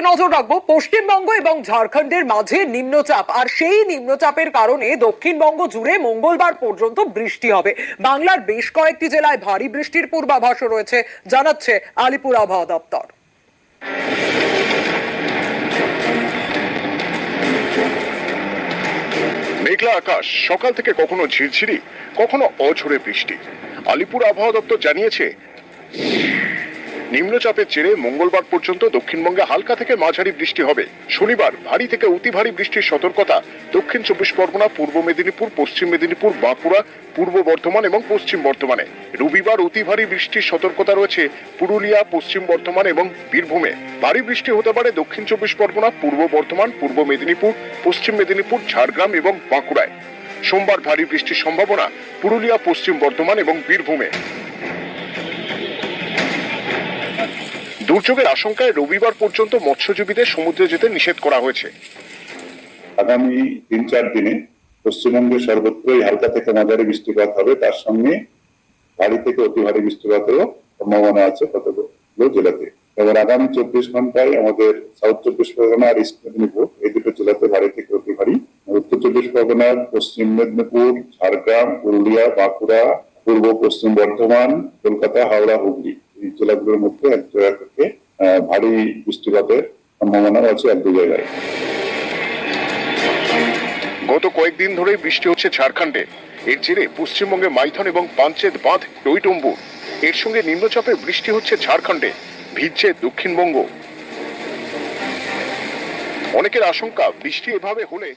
নজর রাখবো পশ্চিমবঙ্গ এবং ঝাড়খণ্ডের মাঝে নিম্নচাপ, আর সেই নিম্নচাপের কারণে দক্ষিণবঙ্গ জুড়ে মঙ্গলবার পর্যন্ত বৃষ্টি হবে। বাংলার বেশ কয়েকটি জেলায় ভারী বৃষ্টির পূর্বাভাসও রয়েছে, জানাচ্ছে আলিপুর আবহাওয়া দপ্তর। মেঘলা আকাশ, সকাল থেকে কখনো ঝিরঝিরি কখনো অঝোরে বৃষ্টি। আলিপুর আবহাওয়া দপ্তর জানিয়েছে, নিম্নচাপের জেরে মঙ্গলবার পর্যন্ত দক্ষিণবঙ্গে হালকা থেকে মাঝারি বৃষ্টি হবে। শনিবার ভারী থেকে অতি ভারী বৃষ্টির সতর্কতা দক্ষিণ চব্বিশ পরগনা, পূর্ব মেদিনীপুর, পশ্চিম মেদিনীপুর, বাঁকুড়া, পূর্ব বর্ধমান এবং পশ্চিম বর্ধমানে। রবিবার অতি ভারী বৃষ্টির সতর্কতা রয়েছে পুরুলিয়া, পশ্চিম বর্ধমান এবং বীরভূমে। ভারী বৃষ্টি হতে পারে দক্ষিণ চব্বিশ পরগনা, পূর্ব বর্ধমান, পূর্ব মেদিনীপুর, পশ্চিম মেদিনীপুর, ঝাড়গ্রাম এবং বাঁকুড়ায়। সোমবার ভারী বৃষ্টির সম্ভাবনা পুরুলিয়া, পশ্চিম বর্ধমান এবং বীরভূমে। দুর্যোগের আশঙ্কায় রবিবার পর্যন্ত মৎস্যজীবীদের সমুদ্রে যেতে নিষেধ করা হয়েছে। আগামী 3-4 দিনে পশ্চিমবঙ্গে সর্বত্রই হালকা থেকে মাঝারি বৃষ্টিপাত হবে, তার সঙ্গে ভারী থেকে অতি ভারী বৃষ্টিপাতেরও সম্ভাবনা আছে কতগুলো জেলাতে। এবার আগামী 24 ঘন্টায় আমাদের সাউথ চব্বিশ পরগনা আর ইস্ট মেদিনীপুর এই দুটো জেলাতে ভারী থেকে অতি ভারী, উত্তর চব্বিশ পরগনা, পশ্চিম মেদিনীপুর, ঝাড়গ্রাম, পুরুলিয়া, বাঁকুড়া, পূর্ব পশ্চিম বর্ধমান, কলকাতা, হাওড়া, হুগলি এই জেলাগুলোর মধ্যে এক জায়গা থেকে ভারী বৃষ্টিপাতের সম্ভাবনা আছে এক দু জায়গায়। গত কয়েকদিন ধরে বৃষ্টি হচ্ছে ঝাড়খণ্ডে। এর জেরে পশ্চিমবঙ্গে মাইথন এবং পাঞ্চেত বাঁধ টইটুম্বুর। এর সঙ্গে নিম্নচাপের বৃষ্টি হচ্ছে ঝাড়খণ্ডে, ভিজছে দক্ষিণবঙ্গ। অনেকের আশঙ্কা, বৃষ্টি এভাবে হলে